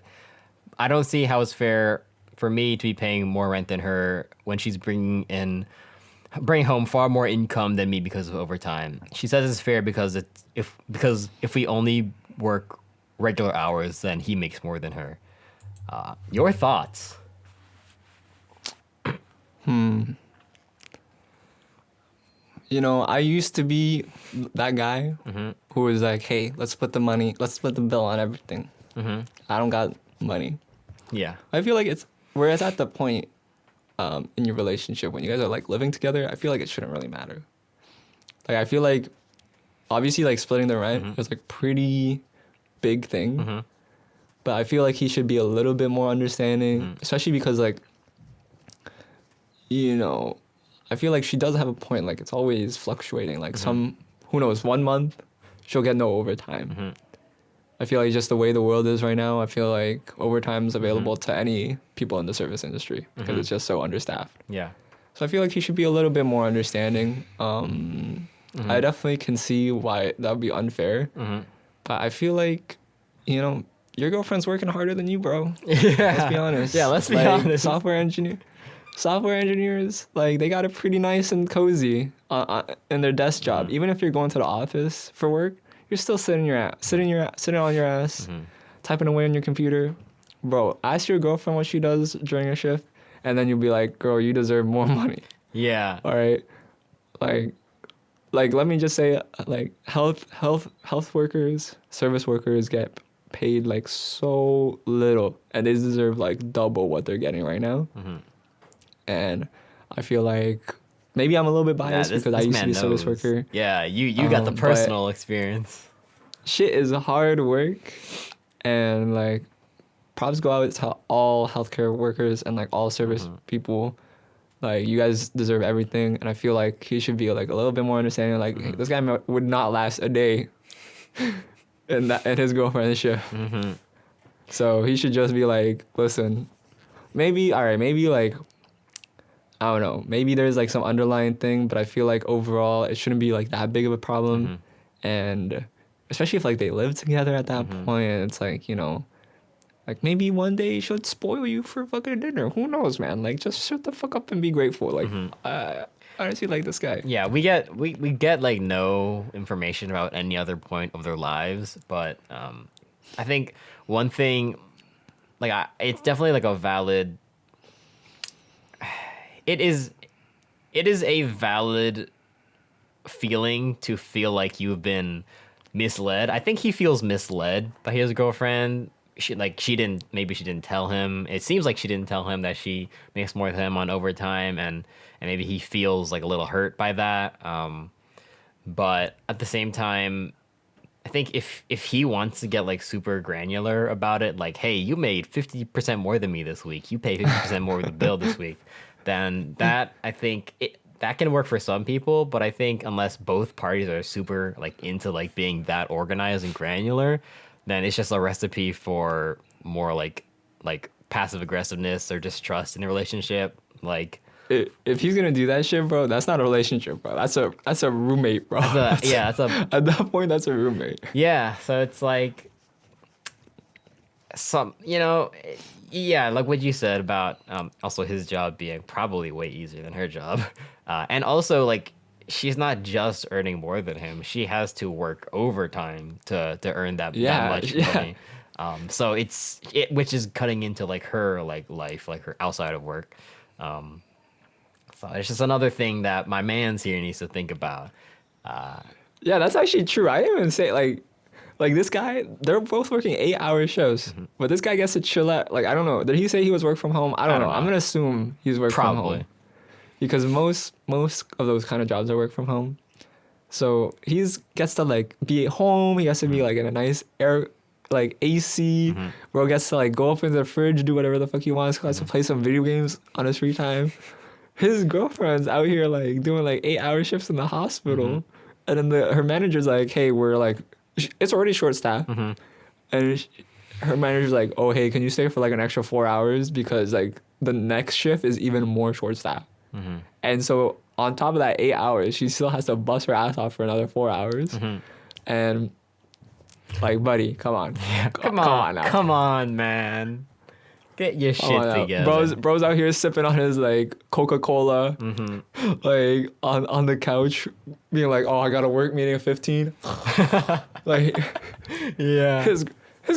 I don't see how it's fair for me to be paying more rent than her when she's bringing home far more income than me because of overtime. She says it's fair because if we only work regular hours, then he makes more than her. Your thoughts? You know, I used to be that guy who was like, "Hey, let's split the money. Let's split the bill on everything." I don't got money. Yeah. I feel like we're at the point in your relationship when you guys are like living together. I feel like it shouldn't really matter. Like I feel like obviously like splitting the rent is like pretty big thing, but I feel like he should be a little bit more understanding, especially because like, you know, I feel like she does have a point. Like it's always fluctuating. Like who knows, 1 month she'll get no overtime. I feel like just the way the world is right now, I feel like overtime is available to any people in the service industry because it's just so understaffed. Yeah. So I feel like he should be a little bit more understanding. I definitely can see why that would be unfair, but I feel like, you know, your girlfriend's working harder than you, bro. Yeah. Let's be honest. Yeah, let's be Like, honest. Software engineers, like they got it pretty nice and cozy in their desk job. Even if you're going to the office for work, you're still sitting on your ass, typing away on your computer. Bro, ask your girlfriend what she does during her shift, and then you'll be like, "Girl, you deserve more money." Yeah. All right, like let me just say, like health workers, service workers get paid like so little, and they deserve like double what they're getting right now. And I feel like maybe I'm a little bit biased because I used to be a service worker. Yeah, you got the but- personal experience. Shit is hard work, and like props go out to all healthcare workers and like all service people. Like you guys deserve everything, and I feel like he should be like a little bit more understanding. Like hey, this guy would not last a day in his girlfriend's shift. So he should just be like, listen, maybe like I don't know, maybe there's like some underlying thing, but I feel like overall it shouldn't be like that big of a problem. And especially if like they live together at that point, it's like, you know, like maybe one day she'll spoil you for fucking dinner. Who knows, man? Like just shut the fuck up and be grateful. Like I honestly like this guy. Yeah, we get like no information about any other point of their lives, but I think one thing it's definitely like a valid. It is a valid feeling to feel like you've been misled. I think he feels misled by his girlfriend. Maybe she didn't tell him. It seems like she didn't tell him that she makes more than him on overtime, and maybe he feels like a little hurt by that. But at the same time, I think if he wants to get like super granular about it, like, hey, you made 50% more than me this week. You pay 50% more of the bill this week. Then that I think that can work for some people, but I think unless both parties are super like into like being that organized and granular, then it's just a recipe for more like passive aggressiveness or distrust in a relationship. Like If he's gonna do that shit, bro, that's not a relationship, bro. That's a roommate, bro. at that point, that's a roommate. Yeah, so it's like yeah, like what you said about also his job being probably way easier than her job. And also like she's not just earning more than him. She has to work overtime to earn that much money. So which is cutting into like her like life, like her outside of work. So it's just another thing that my man's here needs to think about. Yeah, that's actually true. I didn't even say like this guy, they're both working 8-hour shifts, but this guy gets to chill out. Like, I don't know. Did he say he was work from home? I don't know. I'm going to assume he's work from home. Because most of those kind of jobs are work from home. So gets to like be at home. He has to be like in a nice air, like AC. Bro gets to like go up in the fridge, do whatever the fuck he wants. He has to play some video games on his free time. His girlfriend's out here like doing like 8-hour shifts in the hospital. And then her manager's like, hey, we're like, it's already short staff. And her manager's like, oh, hey, can you stay for like an extra 4 hours? Because like the next shift is even more short staff. And so on top of that 8 hours, she still has to bust her ass off for another 4 hours. And like, buddy, come on. Come on now. Come on, man. Get your shit together. Bro's out here sipping on his like Coca-Cola, like on the couch, being like, "Oh, I got a work meeting at 15." Like, yeah. His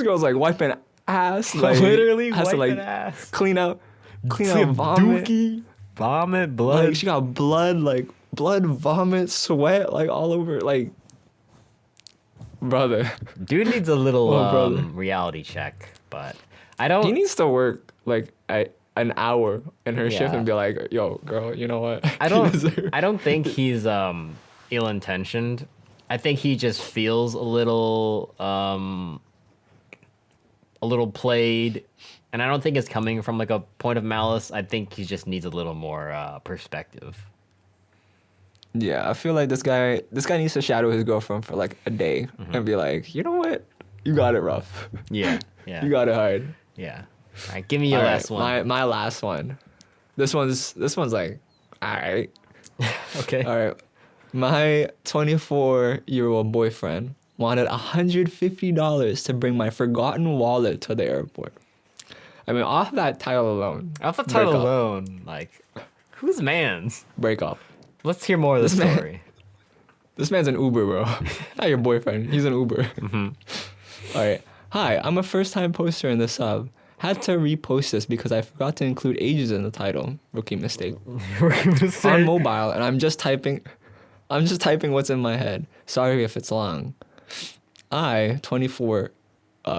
girl's like wiping ass, like literally has wiping to like ass, clean out vomit, dookie, vomit, blood. Like she got blood, vomit, sweat, like all over, like. Brother, dude needs a little reality check, but. He needs to work like an hour in her shift and be like, "Yo, girl, you know what?" I don't think he's ill-intentioned. I think he just feels a little played, and I don't think it's coming from like a point of malice. I think he just needs a little more perspective. Yeah, I feel like this guy needs to shadow his girlfriend for like a day and be like, "You know what? You got it rough. Yeah. You got it hard." Yeah. All right, give me your last one. My last one. This one's like, all right. Okay. All right. My 24-year-old boyfriend wanted $150 to bring my forgotten wallet to the airport. I mean, off that title alone. Like, whose man's? Break up. Let's hear more of the story. This man's an Uber, bro. Not your boyfriend. He's an Uber. All right. Hi, I'm a first-time poster in the sub. Had to repost this because I forgot to include ages in the title. Rookie mistake. On mobile, and I'm just typing what's in my head. Sorry if it's long. I, 24,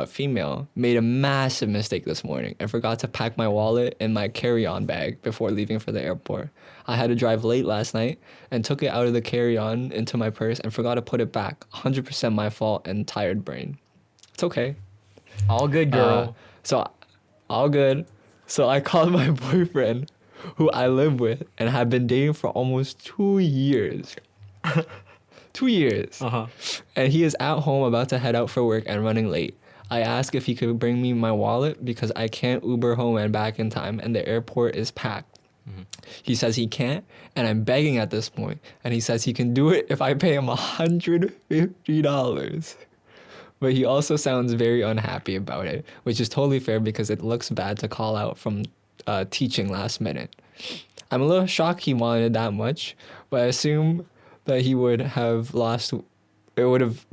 female, made a massive mistake this morning and forgot to pack my wallet in my carry-on bag before leaving for the airport. I had to drive late last night and took it out of the carry-on into my purse and forgot to put it back. 100% my fault and tired brain. It's okay. All good, girl. All good. So I called my boyfriend, who I live with and have been dating for almost 2 years. 2 years. And he is at home about to head out for work and running late. I asked if he could bring me my wallet because I can't Uber home and back in time and the airport is packed. He says he can't, and I'm begging at this point. And he says he can do it if I pay him $150. But he also sounds very unhappy about it, which is totally fair because it looks bad to call out from teaching last minute. I'm a little shocked he wanted that much, but I assume that it would have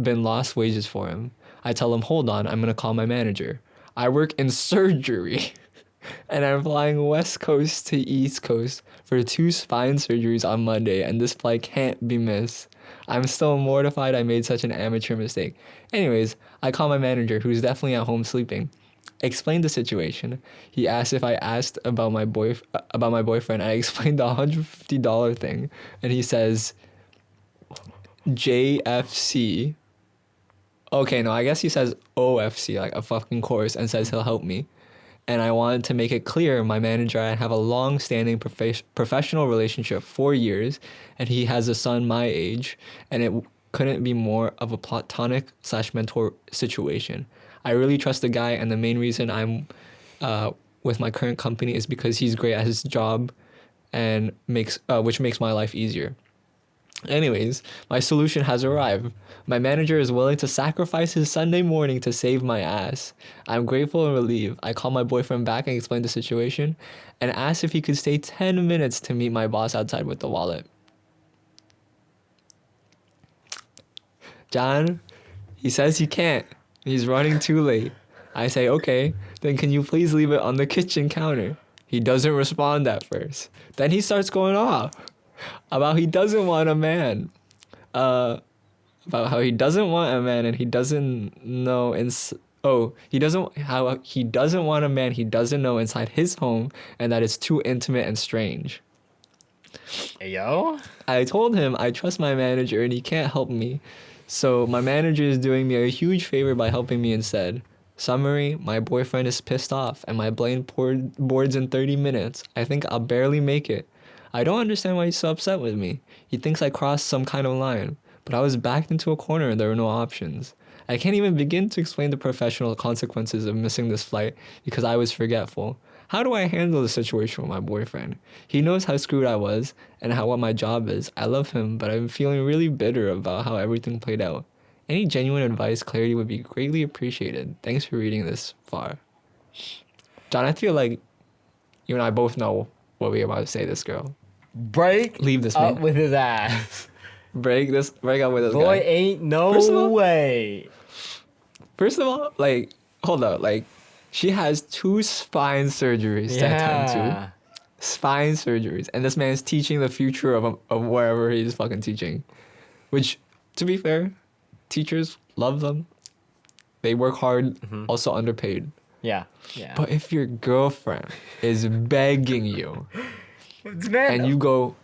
been lost wages for him. I tell him, hold on, I'm going to call my manager. I work in surgery. And I'm flying West Coast to East Coast for 2 spine surgeries on Monday, and this flight can't be missed. I'm still mortified I made such an amateur mistake. Anyways, I call my manager, who's definitely at home sleeping. Explained the situation. He asked if I asked about my boyfriend. I explained the $150 thing, and he says, JFC. Okay, no, I guess he says OFC, like a fucking course, and says he'll help me. And I wanted to make it clear my manager and I have a long-standing professional relationship, 4 years, and he has a son my age, and it couldn't be more of a platonic/mentor situation. I really trust the guy, and the main reason I'm with my current company is because he's great at his job, and which makes my life easier. Anyways, my solution has arrived. My manager is willing to sacrifice his Sunday morning to save my ass. I'm grateful and relieved. I call my boyfriend back and explain the situation and ask if he could stay 10 minutes to meet my boss outside with the wallet. John, he says he can't. He's running too late. I say, okay, then can you please leave it on the kitchen counter? He doesn't respond at first. Then he starts going off about he doesn't want a man. About how he doesn't want a man and he doesn't know he doesn't want a man he doesn't know inside his home, and that it's too intimate and strange. Hey, yo. I told him I trust my manager and he can't help me. So my manager is doing me a huge favor by helping me instead. Summary, my boyfriend is pissed off and my brain boards in 30 minutes. I think I'll barely make it. I don't understand why he's so upset with me. He thinks I crossed some kind of line, but I was backed into a corner and there were no options. I can't even begin to explain the professional consequences of missing this flight because I was forgetful. How do I handle the situation with my boyfriend? He knows how screwed I was and what my job is. I love him, but I'm feeling really bitter about how everything played out. Any genuine advice, clarity would be greatly appreciated. Thanks for reading this far. John, I feel like you and I both know what we're about to say to this girl. Leave this up man. with his ass. Break up with this guy. Boy, ain't no way. First of all, like, hold up, like, she has 2 spine surgeries to attend to. Spine surgeries. And this man is teaching the future of wherever he's fucking teaching. Which, to be fair, teachers love them. They work hard, also underpaid. Yeah. But if your girlfriend is begging you, and you go,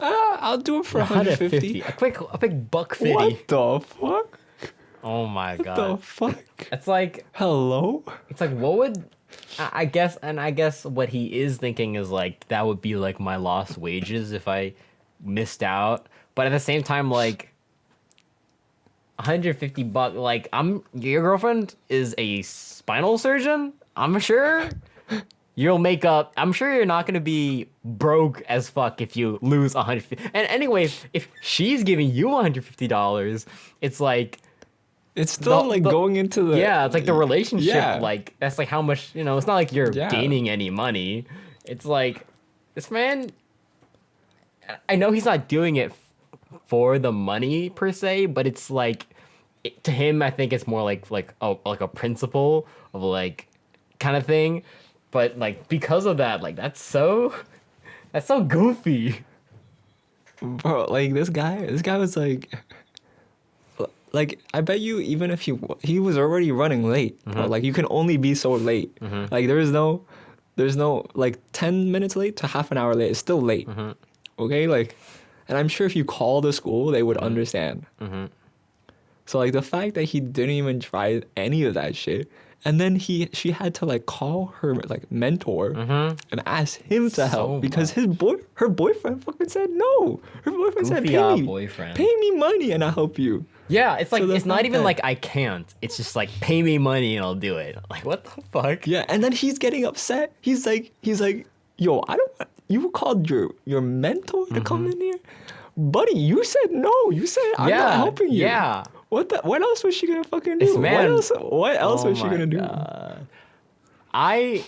I'll do it for 150. A quick $150. What the fuck? Oh my god. What the fuck? It's like, hello? it's like, what would, I guess what he is thinking is like, that would be like my lost wages if I missed out. But at the same time, like, $150, like, your girlfriend is a spinal surgeon? I'm sure you'll make up. I'm sure you're not gonna be broke as fuck if you lose $150. And anyways, if she's giving you $150, it's like, it's still going into the it's like the relationship. Yeah. Like, that's like how much, it's not like you're Yeah. gaining any money. It's like, this man, I know he's not doing it for the money per se, but it's like, to him, I think it's more like a principle of like kind of thing. But like, because of that, like, that's so goofy. Bro, like, this guy was like, I bet you even if he was already running late, bro, like, you can only be so late. Like, there's no like 10 minutes late to half an hour late. It's still late. Okay, like, and I'm sure if you call the school, they would understand. So like, the fact that he didn't even try any of that shit, and then she had to like call her like mentor and ask him to help because her boyfriend fucking said no. Her boyfriend said, pay me money and I'll help you. Yeah, it's like, So the it's not fact even that- like I can't. It's just like, pay me money and I'll do it. Like, what the fuck? Yeah, and then he's getting upset. He's like, yo, I don't. You called your mentor to come in here, buddy. You said no. You said I'm not helping you. Yeah. What else was she gonna fucking do? This man- What else was she my gonna do? God. I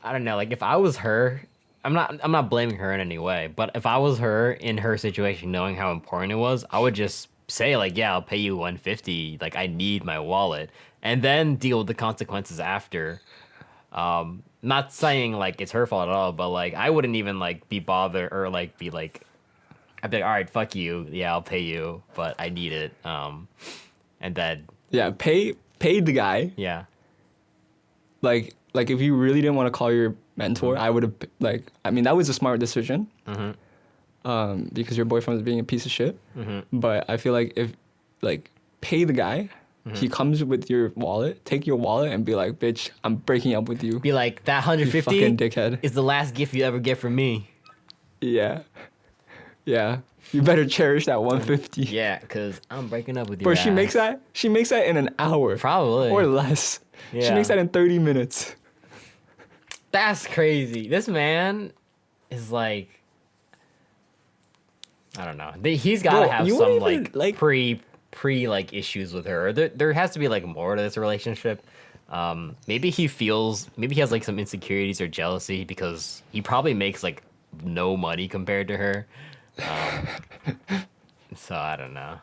don't know. Like, if I was her, I'm not blaming her in any way. But if I was her in her situation, knowing how important it was, I would just say like, yeah, I'll pay you $150. Like, I need my wallet, and then deal with the consequences after. Not saying like it's her fault at all, but like I wouldn't even like be bothered or like be like, I'd be like, all right, fuck you, yeah, I'll pay you, but I need it. And then Yeah, pay the guy. yeah, Like if you really didn't want to call your mentor, I would have like. I mean, that was a smart decision. Because your boyfriend was being a piece of shit. But I feel like if like pay the guy. He comes with your wallet, take your wallet, and be like, "Bitch, I'm breaking up with you." be like that You 150 fucking dickhead. is the last gift you ever get from me. Yeah, yeah. You better cherish that 150. Yeah, cause I'm breaking up with you. Bro, she makes that. She makes that in an hour, Probably. or less. She Yeah. makes that in 30 minutes. That's crazy. This man is like, I don't know. He's got to Bro, have you some wouldn't even, like like- pre like issues with her. There has to be like more to this relationship. Maybe he has like some insecurities or jealousy because he probably makes like no money compared to her. So I don't know.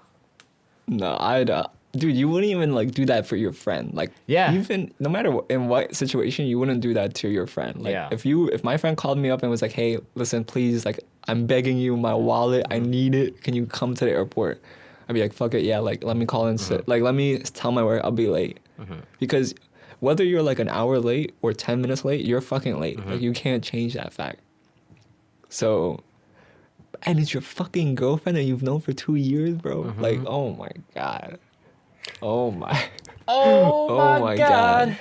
No, dude, you wouldn't even like do that for your friend. Like, Yeah. even no matter in what situation, you wouldn't do that to your friend. Like, Yeah. if my friend called me up and was like, "Hey, listen, please, like, I'm begging you, my wallet, I need it. Can you come to the airport?" I'd be like, "Fuck it, yeah. Like, let me call and sit. Like, let me tell my work I'll be late." Because whether you're like an hour late or 10 minutes late, you're fucking late. Like, you can't change that fact. So. And it's your fucking girlfriend that you've known for 2 years, bro. Like, oh my god. Oh my. Oh, my God.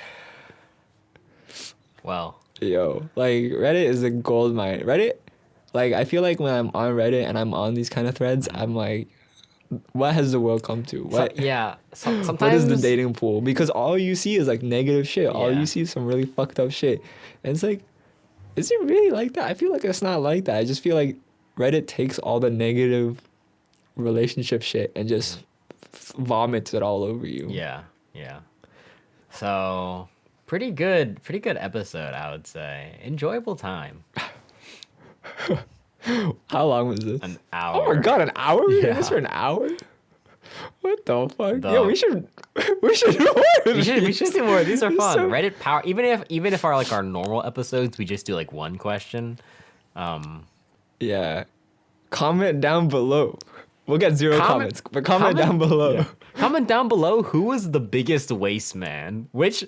Well, Yo, like Reddit is a gold mine. Reddit, like I feel like when I'm on Reddit and I'm on these kind of threads, I'm like, what has the world come to? What? sometimes What is the dating pool? Because all you see is like negative shit. All Yeah. you see is some really fucked up shit. And it's like, is it really like that? I feel like it's not like that. I just feel like Reddit takes all the negative relationship shit and just vomits it all over you. Yeah. So pretty good episode, I would say. Enjoyable time. How long was this? An hour. Oh my god, an hour? We did Yeah. this for an hour? What the fuck? The- Yo, we should do more of We these. should do more. These are fun. So- Reddit power. Even if our like our normal episodes, we just do like one question. Yeah. Comment down below. We'll get zero Comment- comments, but comment down below. Yeah. Comment down below who was the biggest waste man. Which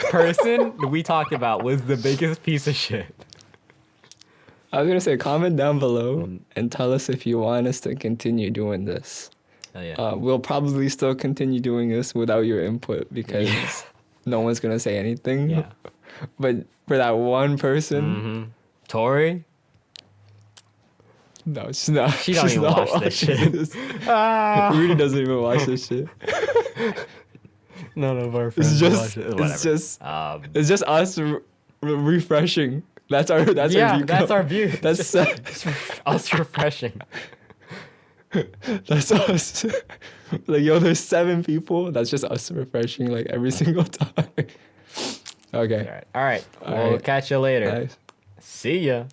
person we talked about was the biggest piece of shit. I was gonna say comment down below and tell us if you want us to continue doing this. Hell yeah. We'll probably still continue doing this without your input because no one's gonna say anything. Yeah. But for that one person, Tori. no, she's not. She don't she's even not watch this watching shit. this. Rudy doesn't even watch this shit. None of our It's friends just, watch it. it's just us refreshing. That's our view. That's our view. That's Us refreshing. that's us. Like yo, there's 7 people. That's just us refreshing like every single time. Okay. All right. All We'll right. catch you later. Nice. See ya.